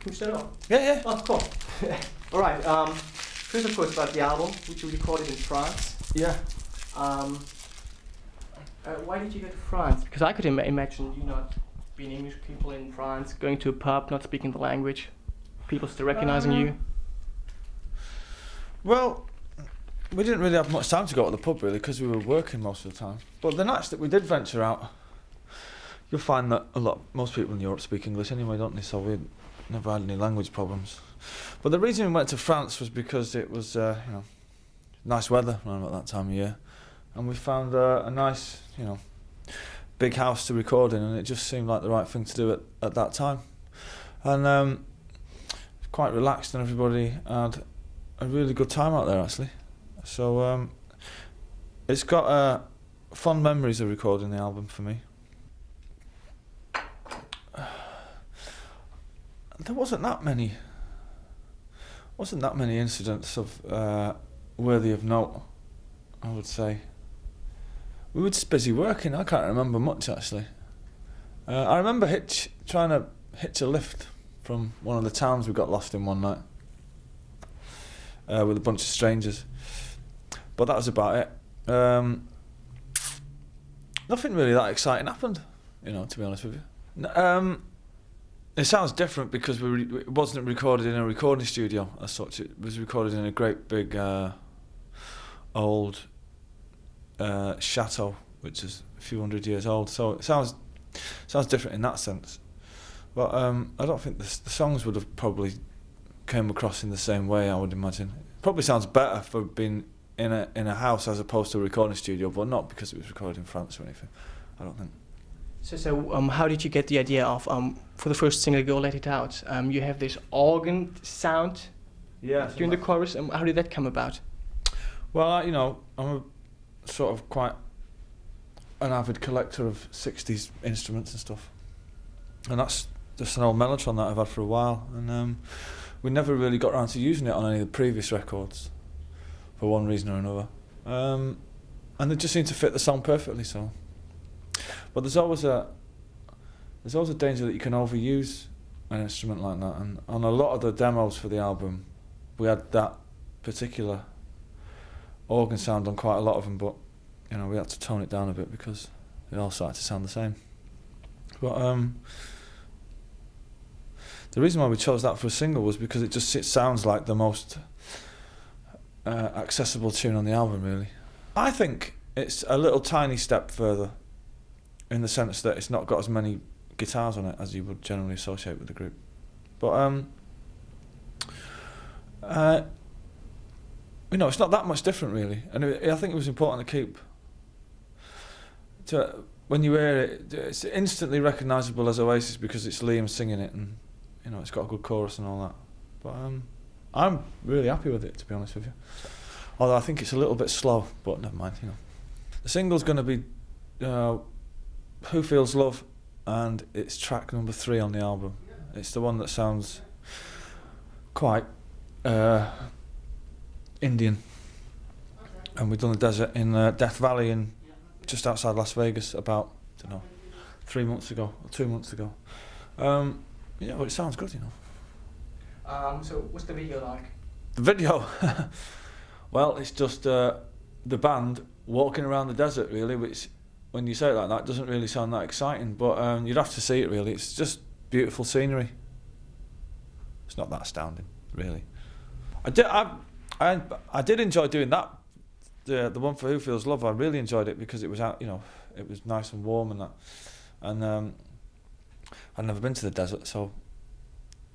Can we start off? Yeah. Oh, cool. All right. First, of course, about the album, which you recorded in France. Yeah. Why did you go to France? Because I could imagine you not being English people in France, going to a pub, not speaking the language, people still recognizing you. Well, we didn't really have much time to go to the pub really because we were working most of the time. But the nights that we did venture out, you'll find that most people in Europe speak English anyway, don't they? So we never had any language problems. But the reason we went to France was because it was, nice weather around at that time of year, and we found a nice, big house to record in, and it just seemed like the right thing to do at that time. And quite relaxed, and everybody had a really good time out there actually. So it's got fond memories of recording the album for me. There wasn't that many incidents of worthy of note, I would say. We were just busy working. I can't remember much actually. I remember trying to hitch a lift from one of the towns we got lost in one night with a bunch of strangers, but that was about it. Nothing really that exciting happened, to be honest with you. It sounds different because it wasn't recorded in a recording studio as such. It was recorded in a great big old chateau, which is a few hundred years old. So it sounds different in that sense. But I don't think the songs would have probably came across in the same way, I would imagine. It probably sounds better for being in a house as opposed to a recording studio, but not because it was recorded in France or anything, I don't think. So how did you get the idea of, for the first single, Go Let It Out, you have this organ sound during the chorus, and how did that come about? Well, I'm a sort of quite an avid collector of 60s instruments and stuff, and that's just an old mellotron that I've had for a while, and we never really got around to using it on any of the previous records for one reason or another, and it just seemed to fit the song perfectly. So, but there's always a danger that you can overuse an instrument like that, and on a lot of the demos for the album we had that particular organ sound on quite a lot of them, but we had to tone it down a bit because it all started to sound the same. But the reason why we chose that for a single was because it sounds like the most accessible tune on the album, really. I think it's a little tiny step further in the sense that it's not got as many guitars on it as you would generally associate with the group. But it's not that much different really, and I think it was important to keep. When you hear it, it's instantly recognisable as Oasis because it's Liam singing it, and it's got a good chorus and all that. But I'm really happy with it, to be honest with you. Although I think it's a little bit slow, but never mind. The single's going to be Who Feels Love, and it's track number 3 on the album. It's the one that sounds quite Indian, and we've done the desert in Death Valley in just outside Las Vegas about 3 months ago or 2 months ago. Well, it sounds good, So what's the video like? The video, well, it's just the band walking around the desert, really, which, when you say it like that, doesn't really sound that exciting, but you'd have to see it, really. It's just beautiful scenery. It's not that astounding, really. I did enjoy doing that, the one for Who Feels Love. I really enjoyed it because it was out, it was nice and warm and that, and I'd never been to the desert, so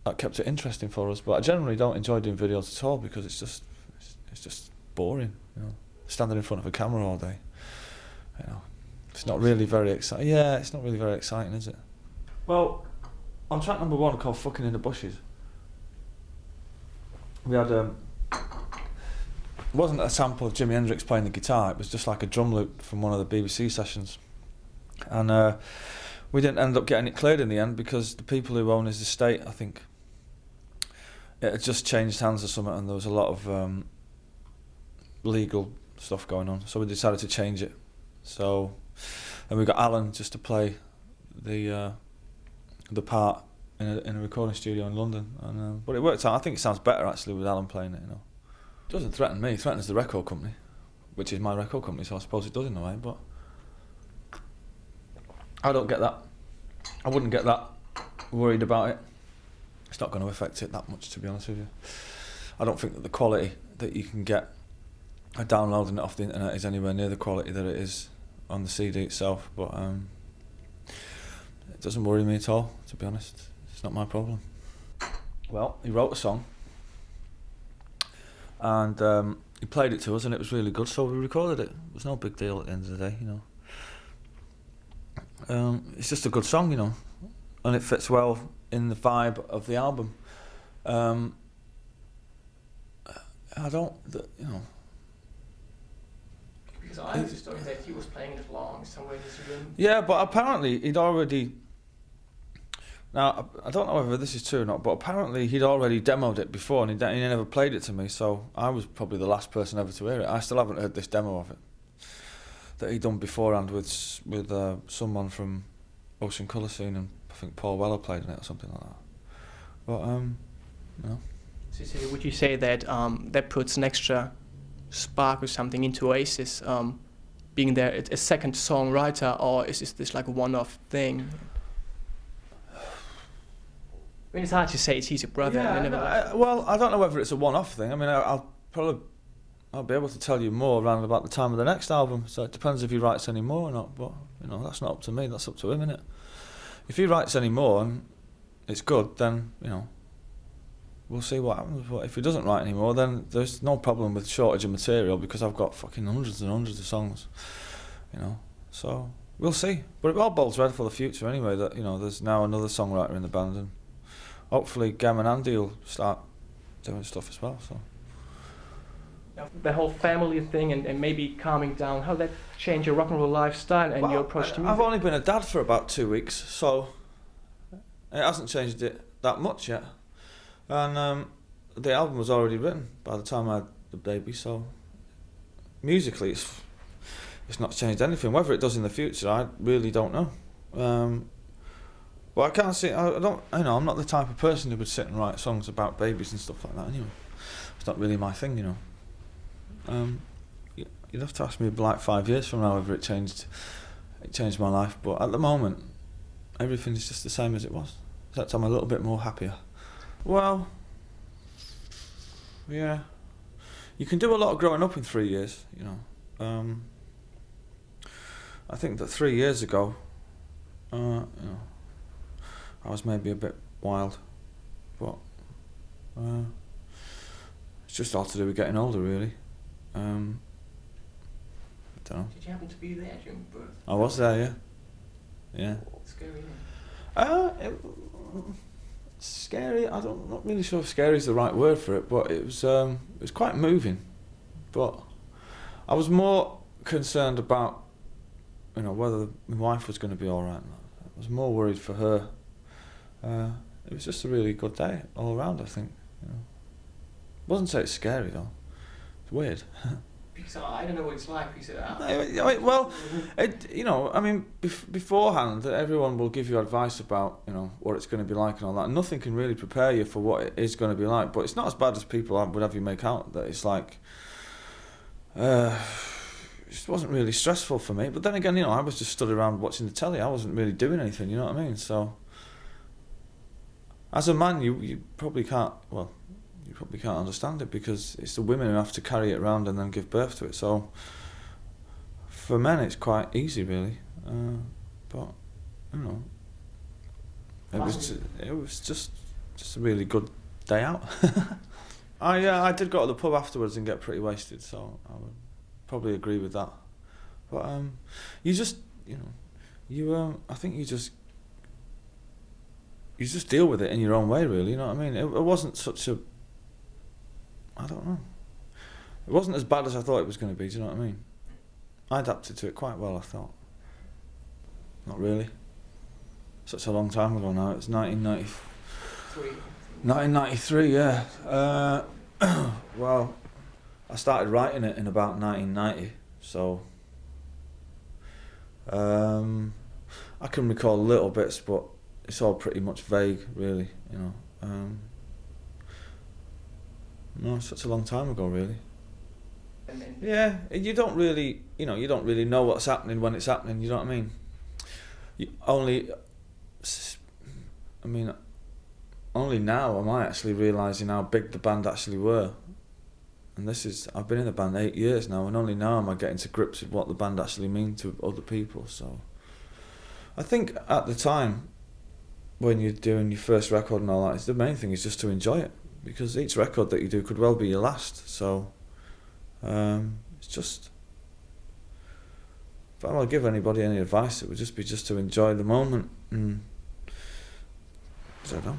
that kept it interesting for us. But I generally don't enjoy doing videos at all because it's just boring, standing in front of a camera all day. It's not really very exciting. Yeah, it's not really very exciting, is it? Well, on track number 1, called Fucking in the Bushes, we had it wasn't a sample of Jimi Hendrix playing the guitar. It was just like a drum loop from one of the BBC sessions, and we didn't end up getting it cleared in the end because the people who own his estate, I think, it had just changed hands or something, and there was a lot of legal stuff going on, so we decided to change it. So, and we got Alan just to play the part in a recording studio in London, and but it worked out. I think it sounds better actually with Alan playing it. You know, it doesn't threaten me. It threatens the record company, which is my record company. So I suppose it does in a way, but I don't get that. I wouldn't get that worried about it. It's not going to affect it that much, to be honest with you. I don't think that the quality that you can get downloading it off the internet is anywhere near the quality that it is on the CD itself, but it doesn't worry me at all, to be honest. It's not my problem. Well, he wrote a song, and he played it to us, and it was really good, so we recorded it. It was no big deal at the end of the day, you know. It's just a good song, you know, and it fits well in the vibe of the album. I don't, you know. Because I have the story that he was playing it along somewhere in his room. Yeah, but apparently he'd already. Now I don't know whether this is true or not, but apparently he'd already demoed it before, and he never played it to me. So I was probably the last person ever to hear it. I still haven't heard this demo of it that he'd done beforehand with someone from Ocean Colour Scene, and I think Paul Weller played in it or something like that. But you know. So would you say that that puts an extra spark or something into Oasis, being there a second songwriter, or is this like a one-off thing? I mean, it's hard to say. He's a brother. Yeah, well, I don't know whether it's a one-off thing. I mean, I'll be able to tell you more around about the time of the next album. So it depends if he writes any more or not. But you know, that's not up to me. That's up to him, innit? If he writes any more and it's good, then you know, we'll see what happens. But if he doesn't write anymore, then there's no problem with shortage of material, because I've got fucking hundreds and hundreds of songs, you know. So we'll see. But it all bodes well for the future anyway, that, you know, there's now another songwriter in the band, and hopefully Gem and Andy will start doing stuff as well. So now, the whole family thing and maybe calming down, how did that change your rock and roll lifestyle and your approach to music? I've only been a dad for about 2 weeks, so it hasn't changed it that much yet. And the album was already written by the time I had the baby, so musically it's not changed anything. Whether it does in the future, I really don't know. But I can't see. I don't. You know, I'm not the type of person who would sit and write songs about babies and stuff like that. Anyway, it's not really my thing. You know. You'd have to ask me like 5 years from now whether it changed my life. But at the moment, everything is just the same as it was. Except I'm a little bit more happier. Well, yeah, you can do a lot of growing up in 3 years, you know. I think that 3 years ago, you know, I was maybe a bit wild, but it's just all to do with getting older, really. I don't know. Did you happen to be there during birth? I was there, yeah. Yeah. Scary. Scary. I'm not really sure if scary is the right word for it, but it was quite moving. But I was more concerned about, you know, whether my wife was going to be all right. I was more worried for her. It was just a really good day all around, I think. You know, wouldn't say it's scary though. It's weird. Because I don't know what it's like. Because, well, you know, I mean, beforehand, everyone will give you advice about, you know, what it's going to be like and all that. Nothing can really prepare you for what it is going to be like. But it's not as bad as people would have you make out. That it's like, it just wasn't really stressful for me. But then again, you know, I was just stood around watching the telly. I wasn't really doing anything. You know what I mean? So, as a man, you probably can't. Well, you probably can't understand it, because it's the women who have to carry it around and then give birth to it. So for men it's quite easy, really. But you know, it was just a really good day out. I did go to the pub afterwards and get pretty wasted, so I would probably agree with that. But you just, you know, I think you just deal with it in your own way, really. You know what I mean? It wasn't such a, I don't know. It wasn't as bad as I thought it was going to be, do you know what I mean? I adapted to it quite well, I thought. Not really. Such a long time ago now. It's 1993. 1993, yeah. Well, I started writing it in about 1990, so I can recall little bits, but it's all pretty much vague, really. You know. No, it's such a long time ago, really. Yeah, you don't really, you know, you don't really know what's happening when it's happening. You know what I mean? Only now am I actually realising how big the band actually were. And I've been in the band 8 years now, and only now am I getting to grips with what the band actually mean to other people. So, I think at the time, when you're doing your first record and all that, the main thing is just to enjoy it, because each record that you do could well be your last. So, it's just, if I were to give anybody any advice, it would just be to enjoy the moment and, I don't know,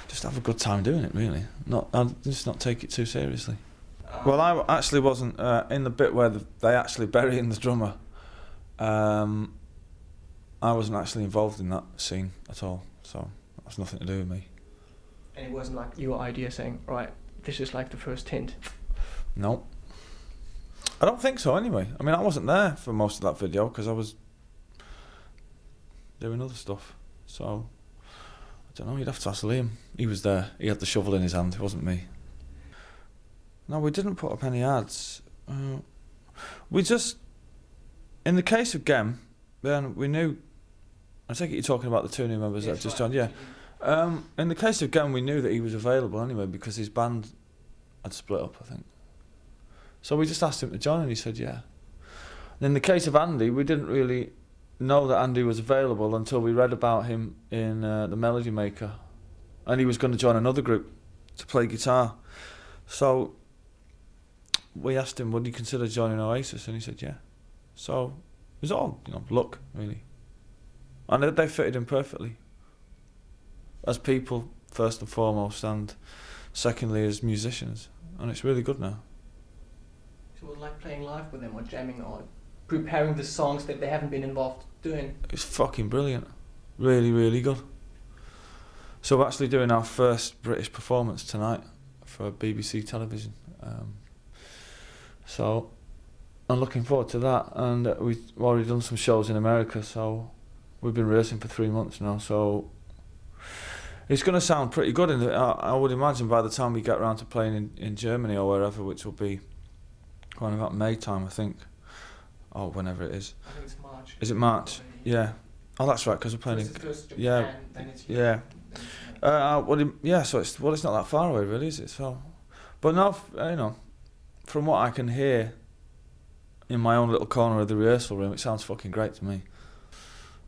just have a good time doing it, really. Just not take it too seriously. Well, I actually wasn't in the bit where they actually burying the drummer. I wasn't actually involved in that scene at all, so that was nothing to do with me. And it wasn't like your idea saying, right, this is like the first hint? No. I don't think so, anyway. I mean, I wasn't there for most of that video because I was doing other stuff. So, I don't know, you'd have to ask Liam. He was there. He had the shovel in his hand. It wasn't me. No, we didn't put up any ads. We just, in the case of Gem, then we knew, I take it you're talking about the two new members that just joined, yeah. In the case of Gem, we knew that he was available anyway because his band had split up, I think. So we just asked him to join and he said yeah. And in the case of Andy, we didn't really know that Andy was available until we read about him in the Melody Maker. And he was going to join another group to play guitar. So we asked him, would he consider joining Oasis? And he said yeah. So it was all, you know, luck, really. And they fitted in perfectly. As people, first and foremost, and secondly as musicians. And it's really good now. So it was like playing live with them or jamming or preparing the songs that they haven't been involved doing? It's fucking brilliant. Really, really good. So we're actually doing our first British performance tonight for BBC television. So I'm looking forward to that. And we've already done some shows in America, so we've been rehearsing for 3 months now. So it's going to sound pretty good. I would imagine by the time we get around to playing in Germany or wherever, which will be around about May time, I think. Or whenever it is. I think it's March. Is it March? Yeah. Oh, that's right, because we're playing in... Japan, yeah. Then it's yeah. So it's not that far away, really, is it? So, but no, you know, from what I can hear in my own little corner of the rehearsal room, it sounds fucking great to me.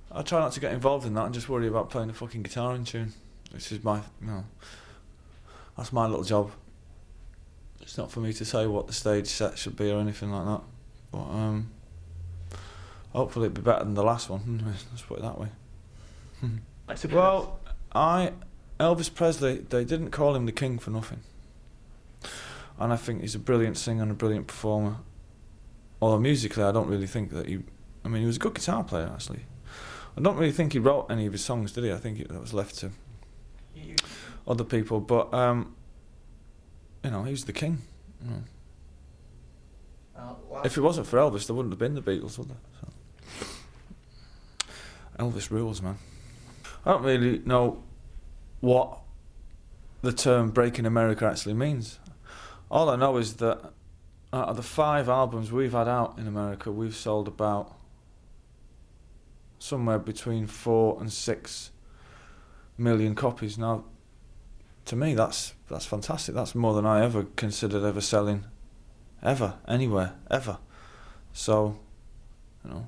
I try not to get involved in that and just worry about playing the fucking guitar in tune, which is my, you know, that's my little job. It's not for me to say what the stage set should be or anything like that. But hopefully it'll be better than the last one. Let's put it that way. Well, Elvis Presley, they didn't call him the king for nothing. And I think he's a brilliant singer and a brilliant performer. Although musically, I don't really think that he was a good guitar player, actually. I don't really think he wrote any of his songs, did he? I think that was left to other people. But, you know, he was the king. You know. If it wasn't for Elvis, there wouldn't have been the Beatles, would there? So. Elvis rules, man. I don't really know what the term breaking America actually means. All I know is that out of the 5 albums we've had out in America, we've sold about somewhere between 4 and 6 million copies. Now, to me, that's fantastic. That's more than I ever considered ever selling, ever, anywhere, ever. So, you know,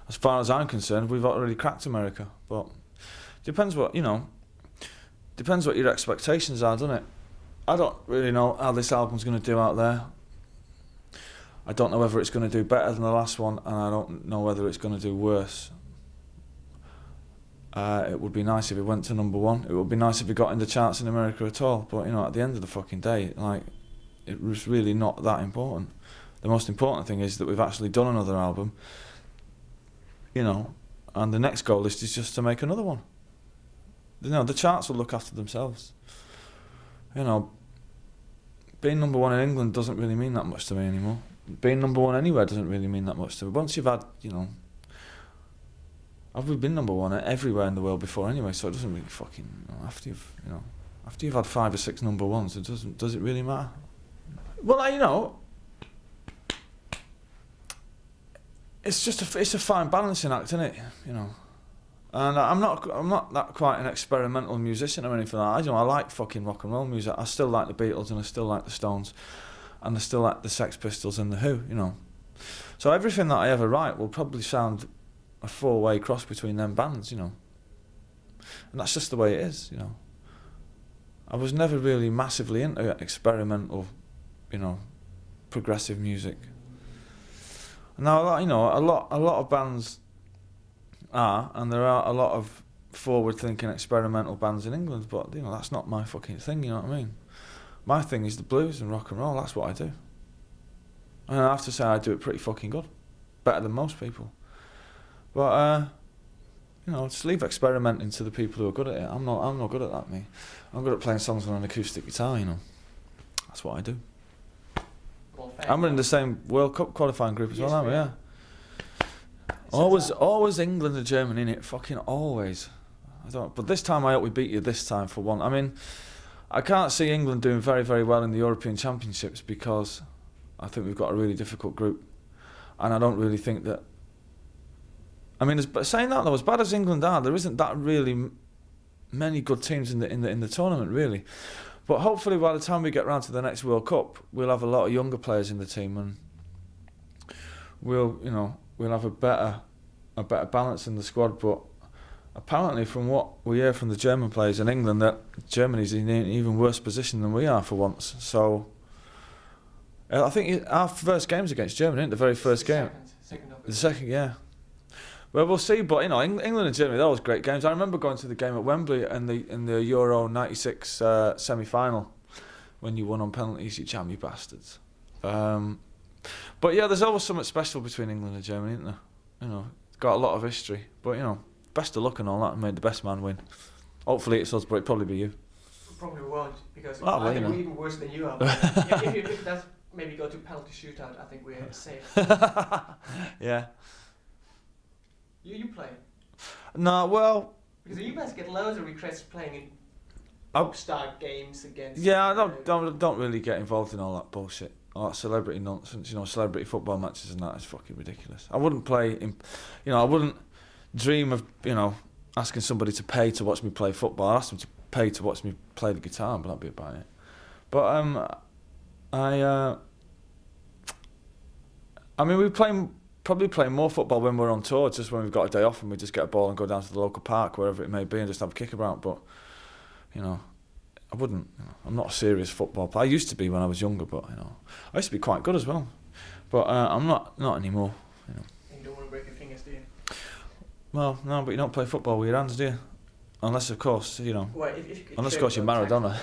as far as I'm concerned, we've already cracked America. But depends what your expectations are, doesn't it? I don't really know how this album's going to do out there. I don't know whether it's going to do better than the last one, and I don't know whether it's going to do worse. It would be nice if it went to number 1. It would be nice if it got in the charts in America at all. But, you know, at the end of the fucking day, like, it was really not that important. The most important thing is that we've actually done another album, you know, and the next goal list is just to make another one. You know, the charts will look after themselves. You know, being number 1 in England doesn't really mean that much to me anymore. Being number 1 anywhere doesn't really mean that much to me. Once you've had, you know, I've been number one everywhere in the world before anyway, so it doesn't really fucking, after you've had 5 or 6 number ones, does it really matter? Well, it's a fine balancing act, isn't it? And I'm not that quite an experimental musician or anything like that. I like fucking rock and roll music. I still like the Beatles and I still like the Stones, and I still like the Sex Pistols and the Who. So everything that I ever write will probably sound a 4-way cross between them bands, and that's just the way it is, I was never really massively into experimental, progressive music. Now, a lot of bands are, and there are a lot of forward-thinking experimental bands in England, but that's not my fucking thing. You know what I mean? My thing is the blues and rock and roll. That's what I do, and I have to say I do it pretty fucking good, better than most people. But just leave experimenting to the people who are good at it. I'm not good at that, me. I'm good at playing songs on an acoustic guitar. That's what I do. Well, and we're in the same World Cup qualifying group as well, aren't we? Yeah. Always England and Germany in it. Fucking always. But this time I hope we beat you. This time for one. I mean, I can't see England doing very, very well in the European Championships because I think we've got a really difficult group, and I don't really think that. I mean, saying that though, as bad as England are, there isn't that really many good teams in the tournament, really. But hopefully, by the time we get round to the next World Cup, we'll have a lot of younger players in the team, and we'll have a better balance in the squad. But apparently, from what we hear from the German players in England, that Germany's in an even worse position than we are for once. So I think our first game's against Germany, isn't it? The very first game. The second, yeah. Well, we'll see, but England and Germany, they're always great games. I remember going to the game at Wembley in the Euro '96 semi-final when you won on penalties, you jam, you bastards. But yeah, there's always something special between England and Germany, isn't there? Got a lot of history. But best of luck and all that, and made the best man win. Hopefully it's us, but it'll probably be you. Probably won't, because I think we're even worse than you are. But if it does maybe go to penalty shootout, I think we're safe. Yeah. You play? No, well. Because you guys get loads of requests playing in star games against. Yeah, I don't really get involved in all that bullshit, all that celebrity nonsense. Celebrity football matches and that is fucking ridiculous. I wouldn't play I wouldn't dream of asking somebody to pay to watch me play football. I'd ask them to pay to watch me play the guitar, but that'd be about it. But we probably play more football when we're on tour, just when we've got a day off and we just get a ball and go down to the local park, wherever it may be, and just have a kick about. But, I wouldn't. I'm not a serious football player. I used to be when I was younger, but, I used to be quite good as well. But I'm not anymore, And you don't want to break your fingers, do you? Well, no, but you don't play football with your hands, do you? Unless, of course, Well, if unless, of course, you're Maradona.